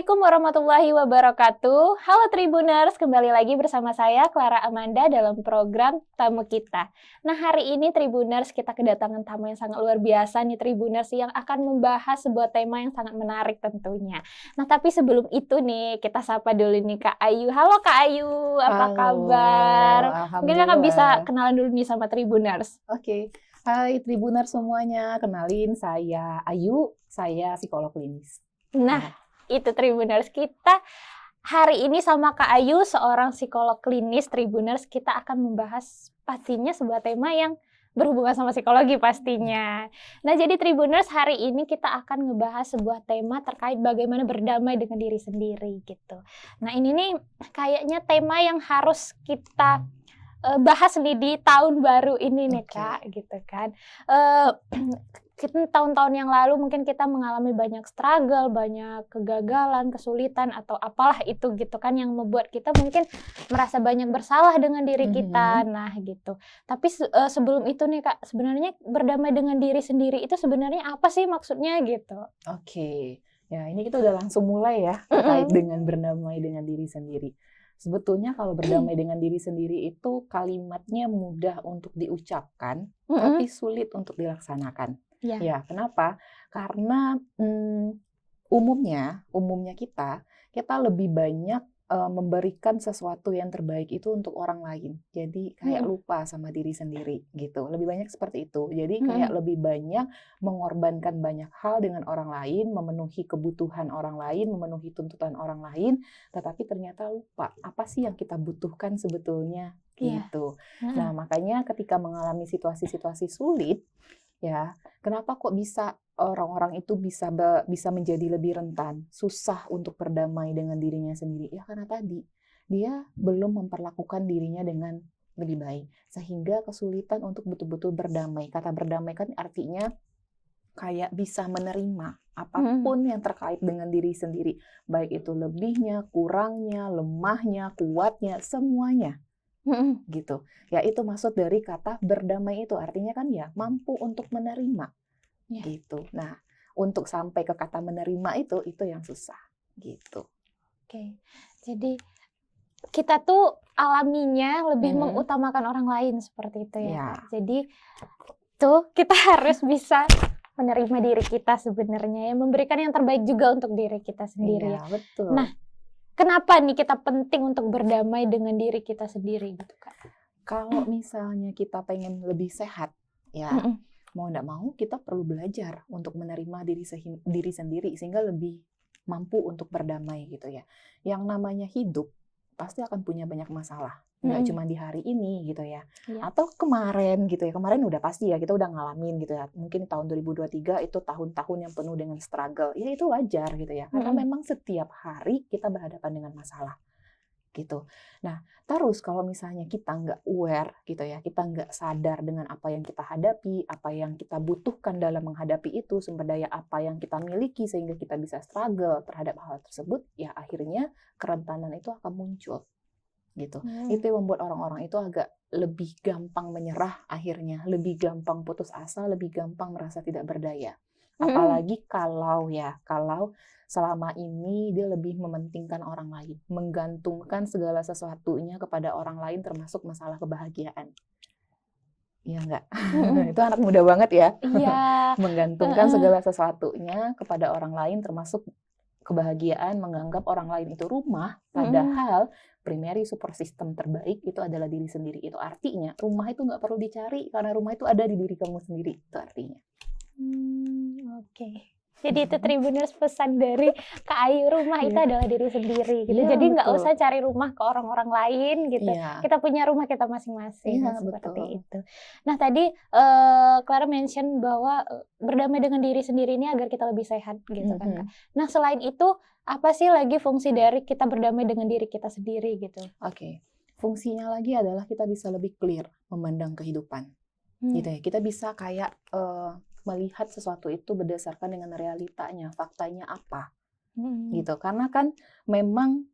Assalamualaikum warahmatullahi wabarakatuh. Halo Tribuners, kembali lagi bersama saya Clara Amanda dalam program Tamu Kita. Nah, hari ini Tribuners kita kedatangan tamu yang sangat luar biasa nih Tribuners, yang akan membahas sebuah tema yang sangat menarik tentunya. Nah, tapi sebelum itu nih kita sapa dulu nih Kak Ayu. Halo Kak Ayu, apa Halo, kabar? Mungkin Kakak bisa alhamdulillah. kenalan dulu nih sama Tribuners. Oke, hai Tribuner semuanya. Kenalin, saya Ayu, saya psikolog klinis. Nah, Ya. itu Tribuners, kita hari ini sama Kak Ayu, seorang psikolog klinis. Tribuners, kita akan membahas pastinya sebuah tema yang berhubungan sama psikologi pastinya. Nah, jadi Tribuners, hari ini kita akan ngebahas sebuah tema terkait bagaimana berdamai dengan diri sendiri gitu. Nah, ini nih kayaknya tema yang harus kita bahas nih di tahun baru ini nih Kak, gitu kan. Kita tahun-tahun yang lalu mungkin kita mengalami banyak struggle, banyak kegagalan, kesulitan atau apalah itu gitu kan, yang membuat kita mungkin merasa banyak bersalah dengan diri kita. Nah gitu. Tapi sebelum itu nih Kak, sebenarnya berdamai dengan diri sendiri itu sebenarnya apa sih maksudnya gitu? Oke, ya ini kita udah langsung mulai ya terkait dengan berdamai dengan diri sendiri. Sebetulnya kalau berdamai dengan diri sendiri itu kalimatnya mudah untuk diucapkan, tapi sulit untuk dilaksanakan. Ya. Ya, kenapa? Karena umumnya kita lebih banyak memberikan sesuatu yang terbaik itu untuk orang lain. Jadi kayak lupa sama diri sendiri gitu. Lebih banyak seperti itu. Jadi kayak lebih banyak mengorbankan banyak hal dengan orang lain, memenuhi kebutuhan orang lain, memenuhi tuntutan orang lain, tetapi ternyata lupa apa sih yang kita butuhkan sebetulnya gitu. Nah, makanya ketika mengalami situasi-situasi sulit, ya, kenapa kok bisa orang-orang itu bisa menjadi lebih rentan, susah untuk berdamai dengan dirinya sendiri? Ya karena tadi dia belum memperlakukan dirinya dengan lebih baik, sehingga kesulitan untuk betul-betul berdamai. Kata berdamai kan artinya kayak bisa menerima apapun yang terkait dengan diri sendiri, baik itu lebihnya, kurangnya, lemahnya, kuatnya, semuanya. Gitu. Ya itu maksud dari kata berdamai itu, artinya kan ya mampu untuk menerima. Gitu. Nah, untuk sampai ke kata menerima itu yang susah gitu. Oke. Jadi kita tuh alaminya lebih mengutamakan orang lain seperti itu ya, Kak. Jadi tuh kita harus bisa menerima diri kita sebenarnya ya, memberikan yang terbaik juga untuk diri kita sendiri ya. Betul. Nah, kenapa nih kita penting untuk berdamai dengan diri kita sendiri gitu, Kak? Kalau misalnya kita pengen lebih sehat, ya mau nggak mau kita perlu belajar untuk menerima diri sendiri sehingga lebih mampu untuk berdamai gitu ya. Yang namanya hidup pasti akan punya banyak masalah, nggak cuma di hari ini gitu ya, atau kemarin gitu ya. Kemarin udah pasti ya kita udah ngalamin gitu ya. Mungkin tahun 2023 itu tahun-tahun yang penuh dengan struggle. Ya itu wajar gitu ya, karena memang setiap hari kita berhadapan dengan masalah gitu. Nah, terus kalau misalnya kita nggak aware gitu ya, kita nggak sadar dengan apa yang kita hadapi, apa yang kita butuhkan dalam menghadapi itu, sumber daya apa yang kita miliki sehingga kita bisa struggle terhadap hal tersebut, ya akhirnya kerentanan itu akan muncul gitu. Itu yang membuat orang-orang itu agak lebih gampang menyerah akhirnya, lebih gampang putus asa, lebih gampang merasa tidak berdaya. Apalagi kalau selama ini dia lebih mementingkan orang lain, menggantungkan segala sesuatunya kepada orang lain termasuk masalah kebahagiaan. Iya nggak? Itu anak muda banget ya. Iya. Menggantungkan segala sesuatunya kepada orang lain termasuk kebahagiaan, menganggap orang lain itu rumah, padahal primary support system terbaik itu adalah diri sendiri. Itu artinya rumah itu nggak perlu dicari karena rumah itu ada di diri kamu sendiri. Itu artinya. Oke. Jadi itu Tribuners pesan dari Kak Ayu, rumah itu adalah diri sendiri gitu. Iya, Jadi nggak betul. usah cari rumah ke orang-orang lain gitu. Iya. Kita punya rumah kita masing-masing Iya, seperti betul. itu. Nah tadi Clara mention bahwa berdamai dengan diri sendiri ini agar kita lebih sehat gitu kan Kak. Nah selain itu apa sih lagi fungsi dari kita berdamai dengan diri kita sendiri gitu? Oke. Fungsinya lagi adalah kita bisa lebih clear memandang kehidupan. Gitu ya. Kita bisa kayak melihat sesuatu itu berdasarkan dengan realitanya, faktanya apa. Gitu. Karena kan memang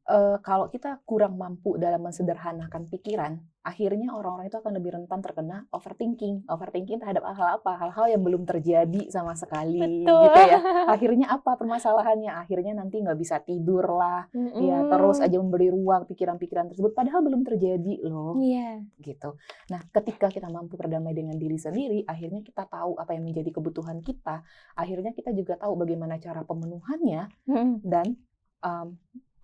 kalau kita kurang mampu dalam mensederhanakan pikiran, akhirnya orang-orang itu akan lebih rentan terkena overthinking. Overthinking terhadap hal-hal apa? Hal-hal yang belum terjadi sama sekali, Betul. gitu ya. Akhirnya apa permasalahannya? Akhirnya nanti nggak bisa tidur lah, ya terus aja memberi ruang pikiran-pikiran tersebut, padahal belum terjadi loh, Iya. gitu. Nah, ketika kita mampu berdamai dengan diri sendiri, akhirnya kita tahu apa yang menjadi kebutuhan kita, akhirnya kita juga tahu bagaimana cara pemenuhannya, dan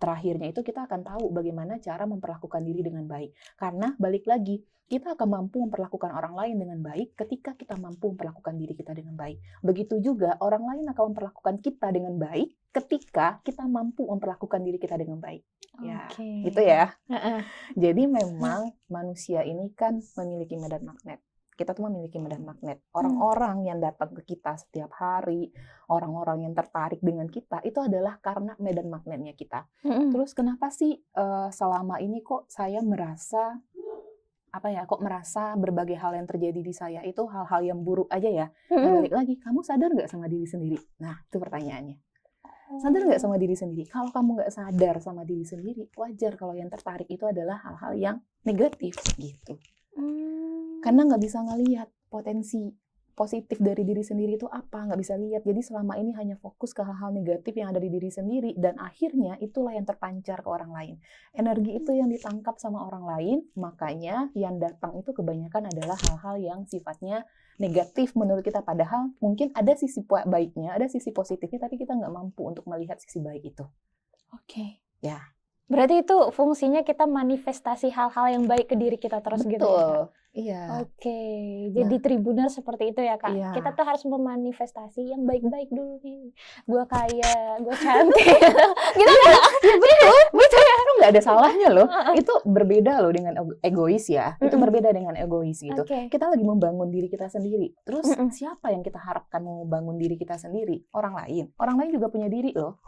terakhirnya itu kita akan tahu bagaimana cara memperlakukan diri dengan baik. Karena balik lagi, kita akan mampu memperlakukan orang lain dengan baik ketika kita mampu memperlakukan diri kita dengan baik. Begitu juga orang lain akan memperlakukan kita dengan baik ketika kita mampu memperlakukan diri kita dengan baik. Ya, gitu ya. Jadi memang manusia ini kan memiliki medan magnet. Kita tuh memiliki medan magnet. Orang-orang yang datang ke kita setiap hari, orang-orang yang tertarik dengan kita, itu adalah karena medan magnetnya kita. Terus kenapa sih selama ini kok saya merasa kok merasa berbagai hal yang terjadi di saya itu hal-hal yang buruk aja ya? Nah, balik lagi, kamu sadar nggak sama diri sendiri? Nah, itu pertanyaannya. Sadar nggak sama diri sendiri? Kalau kamu nggak sadar sama diri sendiri, wajar kalau yang tertarik itu adalah hal-hal yang negatif gitu. Karena nggak bisa ngelihat potensi positif dari diri sendiri itu apa, nggak bisa lihat. Jadi selama ini hanya fokus ke hal-hal negatif yang ada di diri sendiri, dan akhirnya itulah yang terpancar ke orang lain. Energi itu yang ditangkap sama orang lain, makanya yang datang itu kebanyakan adalah hal-hal yang sifatnya negatif menurut kita. Padahal mungkin ada sisi baiknya, ada sisi positifnya, tapi kita nggak mampu untuk melihat sisi baik itu. Oke. Ya. Berarti itu fungsinya kita manifestasi hal-hal yang baik ke diri kita terus. Betul. Gitu ya, Kak? Iya. Oke, jadi Tribunner seperti itu ya, Kak. Iya. Kita tuh harus memanifestasi yang baik-baik dulu nih. Gue kaya, gue cantik. Gitu kan? Ya, betul ya. Itu nggak ada salahnya loh. Itu berbeda loh dengan egois ya. Itu berbeda dengan egois gitu. Kita lagi membangun diri kita sendiri. Terus siapa yang kita harapkan mau membangun diri kita sendiri? Orang lain. Orang lain juga punya diri loh.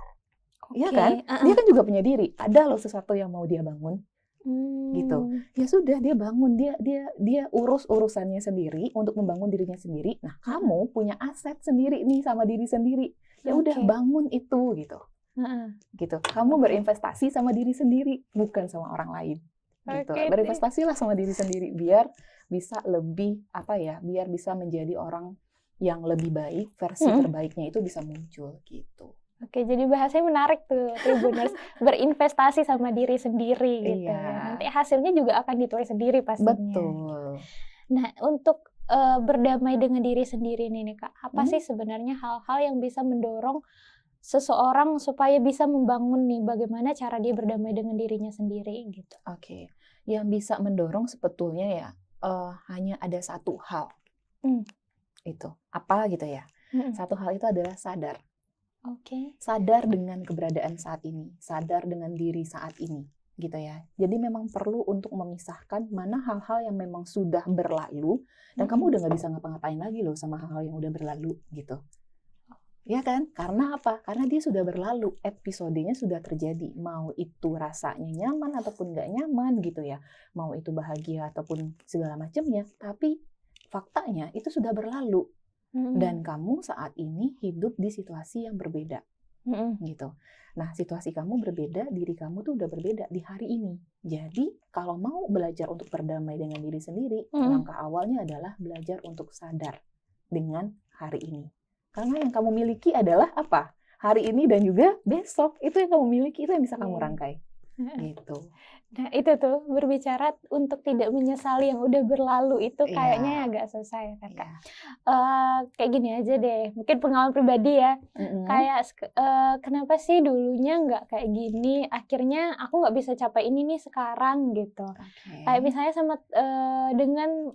Iya kan? Dia kan juga punya diri. Ada loh sesuatu yang mau dia bangun. Gitu. Ya sudah, dia bangun, dia urus urusannya sendiri untuk membangun dirinya sendiri. Nah, kamu punya aset sendiri nih sama diri sendiri. Ya udah, bangun itu gitu. Gitu. Kamu berinvestasi sama diri sendiri, bukan sama orang lain. Gitu. Berinvestasilah sama diri sendiri biar bisa lebih biar bisa menjadi orang yang lebih baik, versi terbaiknya itu bisa muncul gitu. Oke, jadi bahasanya menarik tuh, Tribuners. Berinvestasi sama diri sendiri gitu ya. Nanti hasilnya juga akan ditulis sendiri pastinya. Betul. Nah, untuk berdamai dengan diri sendiri nih Kak, apa sih sebenarnya hal-hal yang bisa mendorong seseorang supaya bisa membangun nih bagaimana cara dia berdamai dengan dirinya sendiri gitu? Oke, yang bisa mendorong sebetulnya ya hanya ada satu hal. Itu apa gitu ya? Satu hal itu adalah sadar. Sadar dengan keberadaan saat ini, sadar dengan diri saat ini, gitu ya. Jadi memang perlu untuk memisahkan mana hal-hal yang memang sudah berlalu, dan kamu udah nggak bisa ngapa-ngapain lagi loh sama hal-hal yang udah berlalu, gitu. Ya kan? Karena apa? Karena dia sudah berlalu, episodenya sudah terjadi. Mau itu rasanya nyaman ataupun nggak nyaman, gitu ya. Mau itu bahagia ataupun segala macamnya, tapi faktanya itu sudah berlalu. Dan kamu saat ini hidup di situasi yang berbeda, gitu. Nah, situasi kamu berbeda, diri kamu tuh udah berbeda di hari ini. Jadi, kalau mau belajar untuk berdamai dengan diri sendiri, langkah awalnya adalah belajar untuk sadar dengan hari ini. Karena yang kamu miliki adalah apa? Hari ini dan juga besok. Itu yang kamu miliki, itu yang bisa kamu rangkai. Gitu. Nah, itu tuh berbicara untuk tidak menyesali yang udah berlalu itu kayaknya agak susah ya kan, Kak. Kayak gini aja deh, mungkin pengalaman pribadi ya. Kayak kenapa sih dulunya nggak kayak gini, akhirnya aku nggak bisa capai ini nih sekarang gitu. Kayak misalnya sama dengan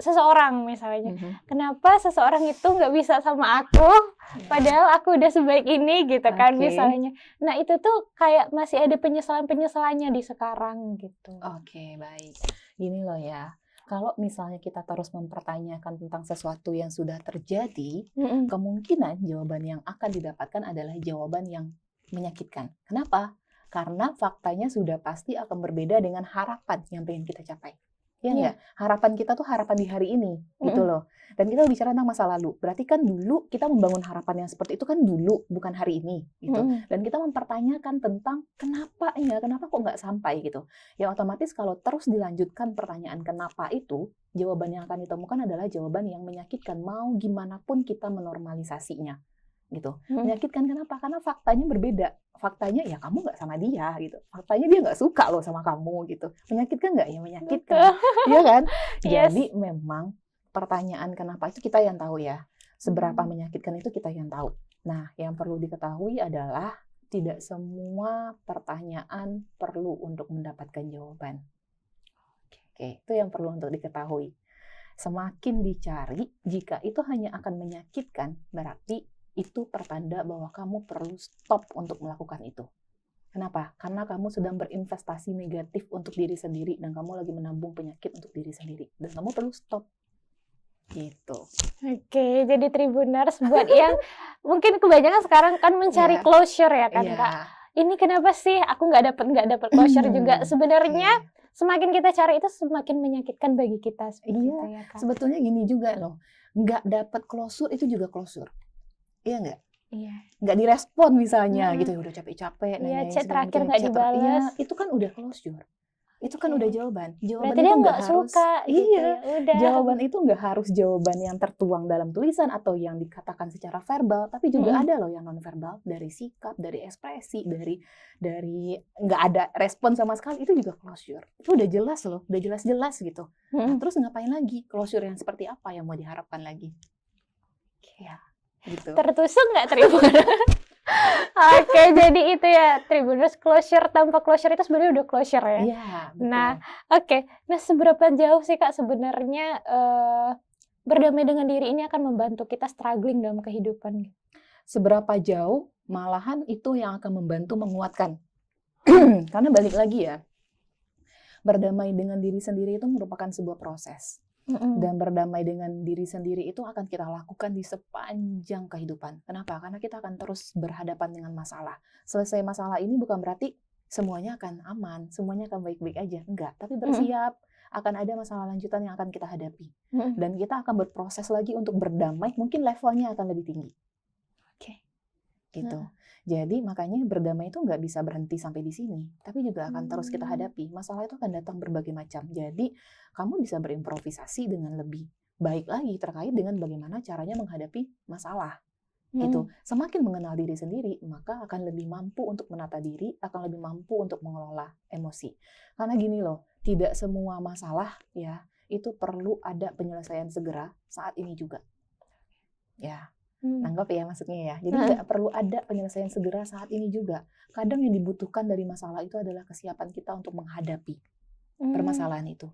seseorang misalnya, kenapa seseorang itu nggak bisa sama aku, padahal aku udah sebaik ini gitu kan misalnya. Nah itu tuh kayak masih ada penyesalan-penyesalannya di sekarang gitu. Oke, baik. Gini loh ya, kalau misalnya kita terus mempertanyakan tentang sesuatu yang sudah terjadi, kemungkinan jawaban yang akan didapatkan adalah jawaban yang menyakitkan. Kenapa? Karena faktanya sudah pasti akan berbeda dengan harapan yang pengen kita capai. Ya nggak? Harapan kita tuh harapan di hari ini, gitu loh. Dan kita bicara tentang masa lalu. Berarti kan dulu kita membangun harapan yang seperti itu kan dulu, bukan hari ini, gitu. Dan kita mempertanyakan tentang kenapa kok nggak sampai gitu. Ya otomatis kalau terus dilanjutkan pertanyaan kenapa itu, jawaban yang akan ditemukan adalah jawaban yang menyakitkan. Mau gimana pun kita menormalisasinya. Gitu. Menyakitkan kenapa? Karena faktanya berbeda. Faktanya ya kamu nggak sama dia gitu. Faktanya dia nggak suka loh sama kamu gitu. Menyakitkan nggak? Ya menyakitkan. Iya kan? Jadi memang pertanyaan kenapa itu kita yang tahu ya. Seberapa menyakitkan itu kita yang tahu. Nah, yang perlu diketahui adalah tidak semua pertanyaan perlu untuk mendapatkan jawaban. Oke, itu yang perlu untuk diketahui. Semakin dicari, jika itu hanya akan menyakitkan, berarti itu pertanda bahwa kamu perlu stop untuk melakukan itu. Kenapa? Karena kamu sedang berinvestasi negatif untuk diri sendiri dan kamu lagi menabung penyakit untuk diri sendiri. Dan kamu perlu stop. Gitu. Oke, jadi Tribuners buat yang mungkin kebanyakan sekarang kan mencari closure ya kan Kak. Ini kenapa sih aku nggak dapat closure juga? Sebenarnya semakin kita cari itu semakin menyakitkan bagi kita. Ya, sebetulnya gini juga loh. Nggak dapat closure itu juga closure. Iya nggak? Iya. Nggak direspon misalnya gitu, udah capek-capek. Chat terakhir nggak dibalas. Itu kan udah closure. Itu kan udah jawaban. Jawaban berarti itu nggak suka. Iya. Gitu, jawaban itu nggak harus jawaban yang tertuang dalam tulisan atau yang dikatakan secara verbal, tapi juga ada loh yang non verbal, dari sikap, dari ekspresi, dari nggak ada respon sama sekali, itu juga closure. Itu udah jelas loh, udah jelas-jelas gitu. Nah, terus ngapain lagi? Closure yang seperti apa yang mau diharapkan lagi? Ya. Gitu. Tertusuk nggak Tribuners? Oke, jadi itu ya Tribuners, closure tanpa closure itu sebenarnya udah closure ya. Iya. Nah, oke. Nah, seberapa jauh sih Kak sebenarnya berdamai dengan diri ini akan membantu kita struggling dalam kehidupan? Seberapa jauh? Malahan itu yang akan membantu menguatkan. Karena balik lagi ya, berdamai dengan diri sendiri itu merupakan sebuah proses. Dan berdamai dengan diri sendiri itu akan kita lakukan di sepanjang kehidupan. Kenapa? Karena kita akan terus berhadapan dengan masalah. Selesai masalah ini bukan berarti semuanya akan aman, semuanya akan baik-baik aja. Enggak, tapi bersiap. Akan ada masalah lanjutan yang akan kita hadapi. Dan kita akan berproses lagi untuk berdamai, mungkin levelnya akan lebih tinggi. Oke. Gitu. Jadi makanya berdamai itu nggak bisa berhenti sampai di sini, tapi juga akan terus kita hadapi. Masalah itu akan datang berbagai macam. Jadi kamu bisa berimprovisasi dengan lebih baik lagi terkait dengan bagaimana caranya menghadapi masalah. Gitu. Semakin mengenal diri sendiri, maka akan lebih mampu untuk menata diri, akan lebih mampu untuk mengelola emosi. Karena gini loh, tidak semua masalah ya itu perlu ada penyelesaian segera saat ini juga. Ya. Nanggap ya maksudnya ya. Jadi nggak perlu ada penyelesaian segera saat ini juga. Kadang yang dibutuhkan dari masalah itu adalah kesiapan kita untuk menghadapi permasalahan itu.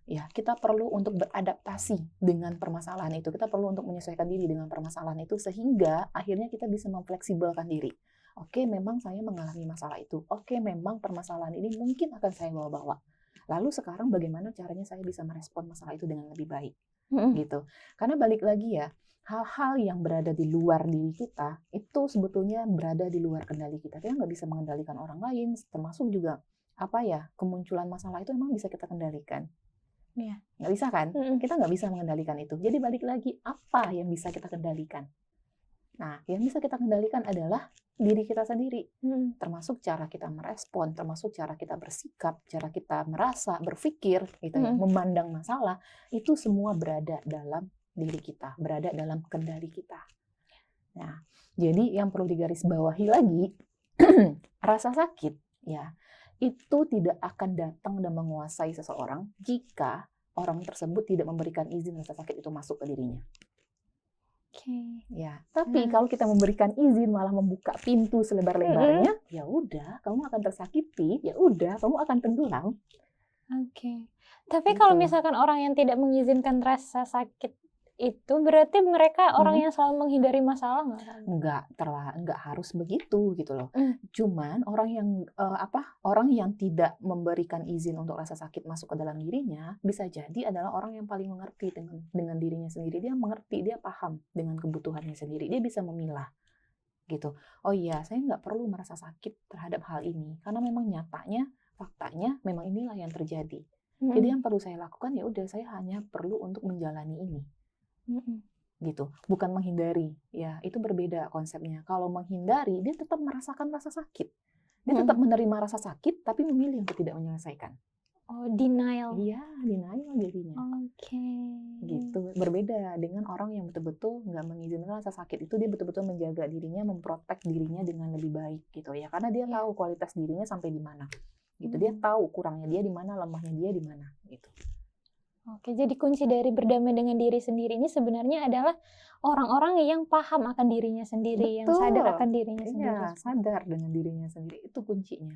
Ya, kita perlu untuk beradaptasi dengan permasalahan itu. Kita perlu untuk menyesuaikan diri dengan permasalahan itu sehingga akhirnya kita bisa memfleksibelkan diri. Oke, memang saya mengalami masalah itu. Oke, memang permasalahan ini mungkin akan saya bawa-bawa. Lalu sekarang bagaimana caranya saya bisa merespon masalah itu dengan lebih baik? Gitu. Karena balik lagi ya, hal-hal yang berada di luar diri kita itu sebetulnya berada di luar kendali kita. Kita nggak bisa mengendalikan orang lain, termasuk juga kemunculan masalah itu memang bisa kita kendalikan. Nggak bisa kan? Kita nggak bisa mengendalikan itu. Jadi balik lagi, apa yang bisa kita kendalikan? Nah, yang bisa kita kendalikan adalah diri kita sendiri. Termasuk cara kita merespon, termasuk cara kita bersikap, cara kita merasa, berpikir, gitu ya, memandang masalah, itu semua berada dalam diri kita, berada dalam kendali kita. Nah, jadi yang perlu digarisbawahi lagi, rasa sakit ya, itu tidak akan datang dan menguasai seseorang jika orang tersebut tidak memberikan izin rasa sakit itu masuk ke dirinya. Ya, tapi kalau kita memberikan izin malah membuka pintu selebar-lebarnya, ya udah, kamu akan tersakiti, ya udah, kamu akan tenggelam. Tapi kalau misalkan orang yang tidak mengizinkan rasa sakit itu berarti mereka orang yang selalu menghindari masalah nggak? Nggak harus begitu gitu loh. Cuman orang yang tidak memberikan izin untuk rasa sakit masuk ke dalam dirinya bisa jadi adalah orang yang paling mengerti dengan dirinya sendiri. Dia mengerti, dia paham dengan kebutuhannya sendiri. Dia bisa memilah gitu. Oh iya, saya nggak perlu merasa sakit terhadap hal ini karena memang nyatanya, faktanya memang inilah yang terjadi. Jadi yang perlu saya lakukan ya udah, saya hanya perlu untuk menjalani ini. Gitu, bukan menghindari. Ya, itu berbeda konsepnya. Kalau menghindari, dia tetap merasakan rasa sakit. Dia tetap menerima rasa sakit, tapi memilih untuk tidak menyelesaikan. Oh, denial. Iya, denial jadinya. Oke. Gitu, berbeda dengan orang yang betul-betul nggak mengizinkan rasa sakit itu, dia betul-betul menjaga dirinya, memprotek dirinya dengan lebih baik gitu ya, karena dia tahu kualitas dirinya sampai di mana gitu, dia tahu kurangnya dia di mana, lemahnya dia di mana gitu. Oke, jadi kunci dari berdamai dengan diri sendiri ini sebenarnya adalah orang-orang yang paham akan dirinya sendiri, yang sadar akan dirinya sendiri. Iya, sadar dengan dirinya sendiri, itu kuncinya.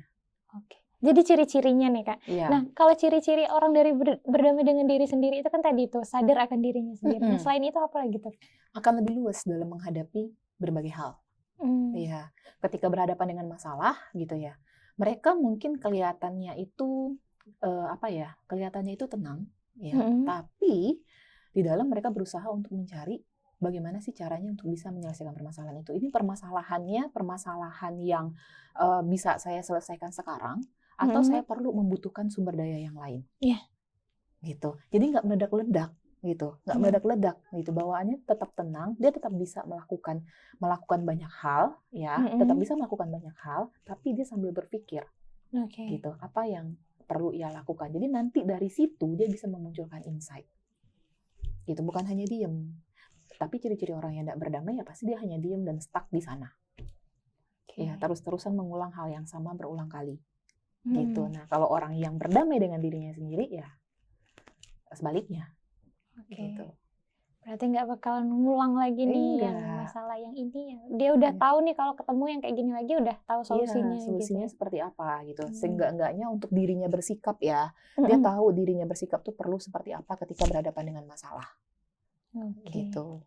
Oke. Jadi ciri-cirinya nih Kak. Iya. Nah, kalau ciri-ciri orang dari berdamai dengan diri sendiri itu kan tadi itu sadar akan dirinya sendiri. Nah, selain itu apa lagi tuh? Akan lebih luas dalam menghadapi berbagai hal. Iya, ketika berhadapan dengan masalah gitu ya, mereka mungkin kelihatannya itu kelihatannya itu tenang ya, tapi di dalam mereka berusaha untuk mencari bagaimana sih caranya untuk bisa menyelesaikan permasalahan itu. Ini permasalahan yang bisa saya selesaikan sekarang, atau saya perlu membutuhkan sumber daya yang lain. Iya. Gitu. Jadi nggak meledak-ledak gitu, nggak meledak-ledak gitu. Bawaannya tetap tenang, dia tetap bisa melakukan banyak hal, ya, tetap bisa melakukan banyak hal, tapi dia sambil berpikir, gitu, apa yang perlu ia lakukan. Jadi nanti dari situ dia bisa memunculkan insight. Gitu, bukan hanya diem. Tapi ciri-ciri orang yang tidak berdamai ya pasti dia hanya diem dan stuck di sana. Ya, terus-terusan mengulang hal yang sama berulang kali. Gitu. Nah, kalau orang yang berdamai dengan dirinya sendiri ya sebaliknya. Gitu. Berarti nggak bakalan ngulang lagi nih yang masalah yang ini ya. Dia udah tahu nih kalau ketemu yang kayak gini lagi udah tahu solusinya. Solusinya gitu. Seperti apa gitu. Seenggak-enggaknya untuk dirinya bersikap ya. Dia tahu dirinya bersikap tuh perlu seperti apa ketika berhadapan dengan masalah. Gitu.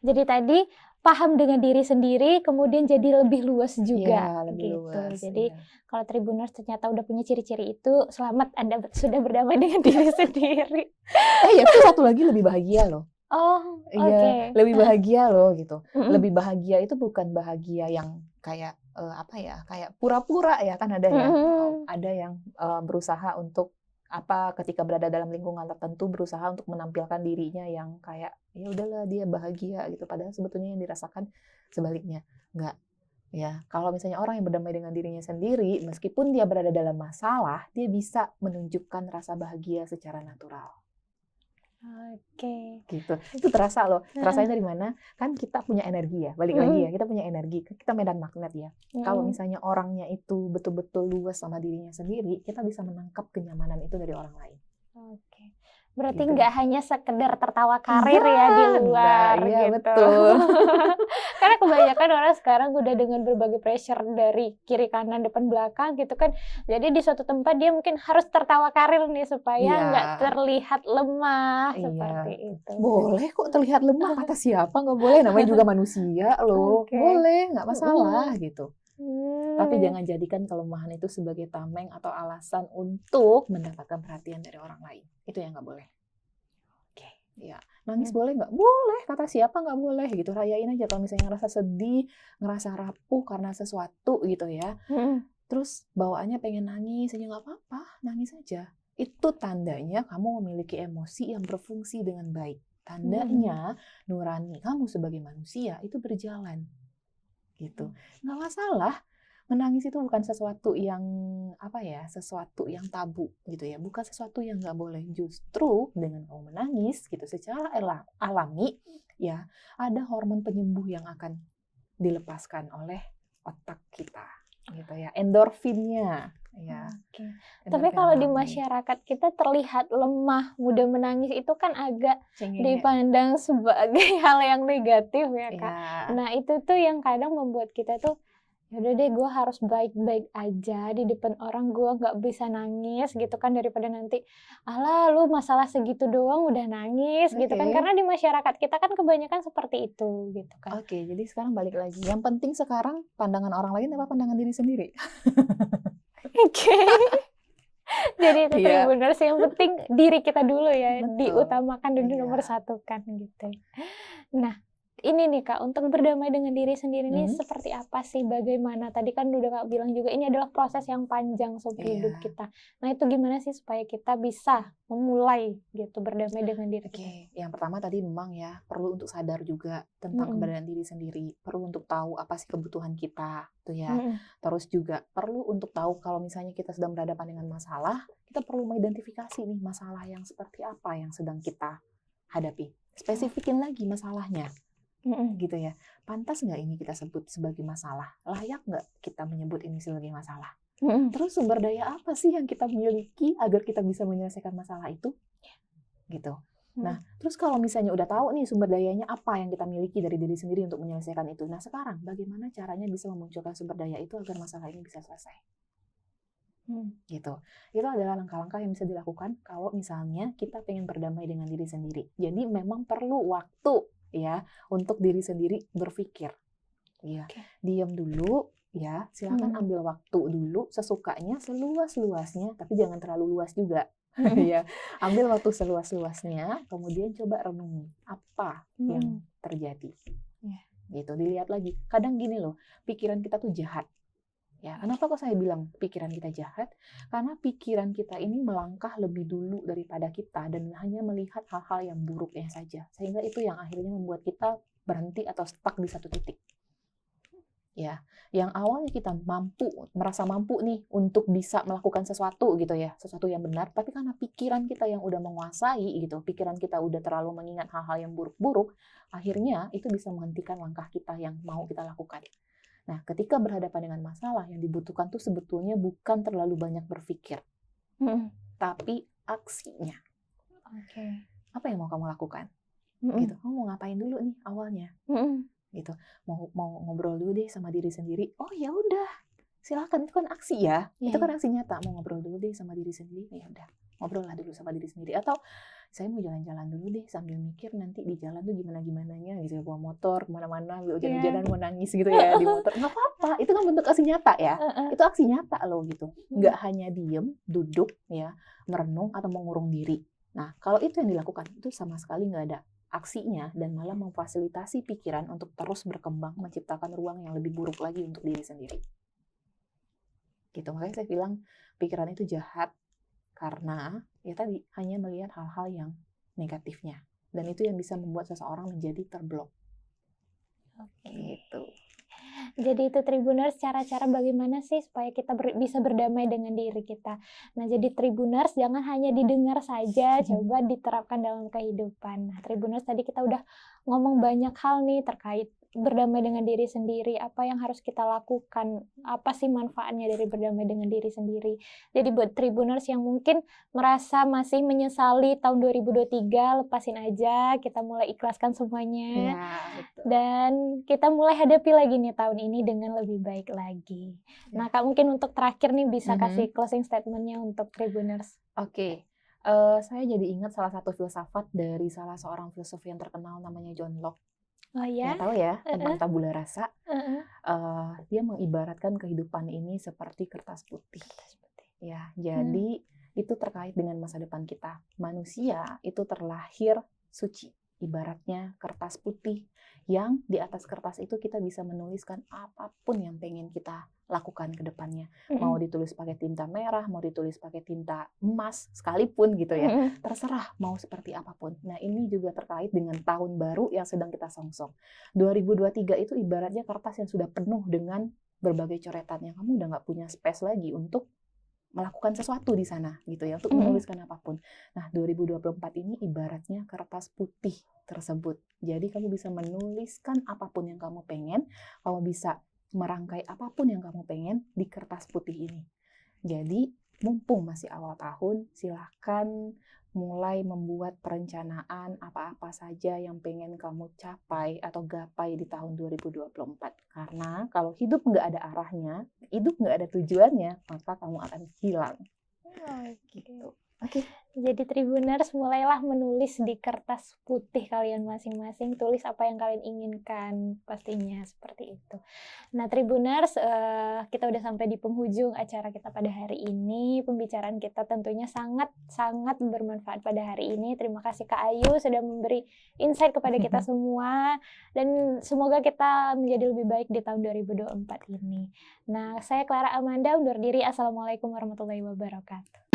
Jadi tadi paham dengan diri sendiri, kemudian jadi lebih luas juga. Iya, lebih luas. Jadi kalau Tribuners ternyata udah punya ciri-ciri itu, selamat Anda sudah berdamai dengan diri sendiri. Ya itu satu lagi lebih bahagia loh. Oh, iya, lebih bahagia loh gitu. Lebih bahagia itu bukan bahagia yang kayak kayak pura-pura ya, kan ada ya. Ada yang berusaha untuk ketika berada dalam lingkungan tertentu berusaha untuk menampilkan dirinya yang kayak ya udahlah dia bahagia gitu, padahal sebetulnya yang dirasakan sebaliknya. Enggak. Ya, kalau misalnya orang yang berdamai dengan dirinya sendiri, meskipun dia berada dalam masalah, dia bisa menunjukkan rasa bahagia secara natural. Gitu. Itu terasa loh. Terasanya dari mana? Kan kita punya energi ya. Balik lagi ya, kita punya energi. Kita medan magnet ya. Kalau misalnya orangnya itu betul-betul luas sama dirinya sendiri, kita bisa menangkap kenyamanan itu dari orang lain. Berarti nggak hanya sekedar tertawa karir ya di luar iya, gitu. Betul. Karena kebanyakan orang sekarang udah dengan berbagai pressure dari kiri kanan depan belakang gitu kan. Jadi di suatu tempat dia mungkin harus tertawa karir nih supaya nggak terlihat lemah seperti itu. Boleh kok terlihat lemah, kata siapa nggak boleh, namanya juga manusia loh. Boleh, nggak masalah gitu. Tapi jangan jadikan kelemahan itu sebagai tameng atau alasan untuk mendapatkan perhatian dari orang lain. Itu yang nggak boleh. Ya, nangis boleh nggak? Boleh. Kata siapa nggak boleh gitu. Rayain aja kalau misalnya ngerasa sedih, ngerasa rapuh karena sesuatu gitu ya. Terus bawaannya pengen nangis aja, nggak apa-apa, nangis aja. Itu tandanya kamu memiliki emosi yang berfungsi dengan baik. Tandanya nurani kamu sebagai manusia itu berjalan. Gitu. Nggak masalah. Menangis itu bukan sesuatu yang sesuatu yang tabu gitu ya, bukan sesuatu yang nggak boleh. Justru dengan kamu menangis gitu secara alami ya, ada hormon penyembuh yang akan dilepaskan oleh otak kita gitu ya, endorfinnya ya. Tapi kalau di masyarakat kita terlihat lemah, mudah menangis itu kan agak dipandang sebagai hal yang negatif ya Kak. Nah itu tuh yang kadang membuat kita tuh yaudah deh gue harus baik-baik aja di depan orang, gue nggak bisa nangis gitu kan, daripada nanti alah lu masalah segitu doang udah nangis gitu kan, karena di masyarakat kita kan kebanyakan seperti itu gitu kan. Jadi sekarang balik lagi, yang penting sekarang pandangan orang lain apa pandangan diri sendiri. Jadi itu Tribuners, yang penting diri kita dulu ya. Betul. Diutamakan dan nomor satukan gitu. Nah ini nih Kak, untuk berdamai dengan diri sendiri ini seperti apa sih? Bagaimana? Tadi kan udah Kak bilang juga ini adalah proses yang panjang seumur hidup kita. Nah itu gimana sih supaya kita bisa memulai gitu berdamai dengan diri kita? Yang pertama tadi memang ya perlu untuk sadar juga tentang keberadaan diri sendiri. Perlu untuk tahu apa sih kebutuhan kita, tuh ya. Terus juga perlu untuk tahu kalau misalnya kita sedang berhadapan dengan masalah, kita perlu mengidentifikasi nih masalah yang seperti apa yang sedang kita hadapi. Spesifikin lagi masalahnya. Gitu ya. Pantas nggak ini kita sebut sebagai masalah? Layak nggak kita menyebut ini sebagai masalah? Terus sumber daya apa sih yang kita miliki agar kita bisa menyelesaikan masalah itu? Gitu. Nah, terus kalau misalnya udah tahu nih sumber dayanya apa yang kita miliki dari diri sendiri untuk menyelesaikan itu. Nah, sekarang bagaimana caranya bisa memunculkan sumber daya itu agar masalah ini bisa selesai? Gitu. Itu adalah langkah-langkah yang bisa dilakukan kalau misalnya kita pengen berdamai dengan diri sendiri. Jadi memang perlu waktu ya untuk diri sendiri berpikir. Ya, diam dulu ya, silakan ambil waktu dulu sesukanya, seluas-luasnya, tapi jangan terlalu luas juga. Ya, ambil waktu seluas-luasnya, kemudian coba renungi apa yang terjadi. Gitu, dilihat lagi. Kadang gini loh, pikiran kita tuh jahat. Ya, kenapa kok saya bilang pikiran kita jahat? Karena pikiran kita ini melangkah lebih dulu daripada kita dan hanya melihat hal-hal yang buruknya saja. Sehingga itu yang akhirnya membuat kita berhenti atau stuck di satu titik. Ya, yang awalnya kita merasa mampu nih untuk bisa melakukan sesuatu gitu ya, sesuatu yang benar, tapi karena pikiran kita yang udah menguasai gitu, pikiran kita udah terlalu mengingat hal-hal yang buruk-buruk, akhirnya itu bisa menghentikan langkah kita yang mau kita lakukan. Nah, ketika berhadapan dengan masalah, yang dibutuhkan tuh sebetulnya bukan terlalu banyak berpikir, tapi aksinya. Apa yang mau kamu lakukan? Gitu. Kamu mau ngapain dulu nih awalnya? Gitu. Mau ngobrol dulu deh sama diri sendiri. Oh ya udah, silakan, itu kan aksi ya. Itu kan aksi nyata. Mau ngobrol dulu deh sama diri sendiri. Ya udah, ngobrol lah dulu sama diri sendiri. Atau saya mau jalan-jalan dulu deh sambil mikir nanti di jalan tuh gimana-gimananya gitu, bawa motor kemana-mana, jalan-jalan mau nangis gitu ya di motor, nggak apa-apa, itu kan bentuk aksi nyata ya, itu aksi nyata loh gitu, nggak hanya diem, duduk ya, merenung atau mengurung diri. Nah kalau itu yang dilakukan itu sama sekali nggak ada aksinya dan malah memfasilitasi pikiran untuk terus berkembang, menciptakan ruang yang lebih buruk lagi untuk diri sendiri. Gitu, makanya saya bilang pikiran itu jahat. Karena ya tadi hanya melihat hal-hal yang negatifnya, dan itu yang bisa membuat seseorang menjadi terblok. Gitu. Jadi itu Tribuners, cara-cara bagaimana sih supaya kita bisa berdamai dengan diri kita. Nah jadi Tribuners jangan hanya didengar saja, coba diterapkan dalam kehidupan. Nah Tribuners tadi kita udah ngomong banyak hal nih terkait berdamai dengan diri sendiri, apa yang harus kita lakukan, apa sih manfaatnya dari berdamai dengan diri sendiri. Jadi buat Tribuners yang mungkin merasa masih menyesali tahun 2023, lepasin aja, kita mulai ikhlaskan semuanya. Ya, betul. Dan kita mulai hadapi lagi nih tahun ini dengan lebih baik lagi. Nah Kak, mungkin untuk terakhir nih bisa kasih closing statement-nya untuk Tribuners. Oke. Saya jadi ingat salah satu filsafat dari salah seorang filsuf yang terkenal namanya John Locke. Oh ya? Tahu ya tentang tabula rasa. Dia mengibaratkan kehidupan ini seperti kertas putih. Ya, jadi itu terkait dengan masa depan kita. Manusia itu terlahir suci, ibaratnya kertas putih yang di atas kertas itu kita bisa menuliskan apapun yang pengen kita lakukan ke depannya. Mau ditulis pakai tinta merah, mau ditulis pakai tinta emas, sekalipun gitu ya. Terserah mau seperti apapun. Nah ini juga terkait dengan tahun baru yang sedang kita songsong. 2023 itu ibaratnya kertas yang sudah penuh dengan berbagai coretan, yang kamu udah nggak punya space lagi untuk melakukan sesuatu di sana gitu ya, untuk menuliskan apapun. Nah 2024 ini ibaratnya kertas putih tersebut. Jadi kamu bisa menuliskan apapun yang kamu pengen, kamu bisa merangkai apapun yang kamu pengen di kertas putih ini. Jadi mumpung masih awal tahun, silahkan mulai membuat perencanaan apa-apa saja yang pengen kamu capai atau gapai di tahun 2024. Karena kalau hidup nggak ada arahnya, hidup nggak ada tujuannya, maka kamu akan hilang. Gitu. Oke. Jadi Tribuners, mulailah menulis di kertas putih kalian masing-masing, tulis apa yang kalian inginkan, pastinya seperti itu. Nah Tribuners, kita udah sampai di penghujung acara kita pada hari ini. Pembicaraan kita tentunya sangat-sangat bermanfaat pada hari ini. Terima kasih Kak Ayu sudah memberi insight kepada kita semua, dan semoga kita menjadi lebih baik di tahun 2024 ini. Nah, saya Clara Amanda undur diri. Assalamualaikum warahmatullahi wabarakatuh.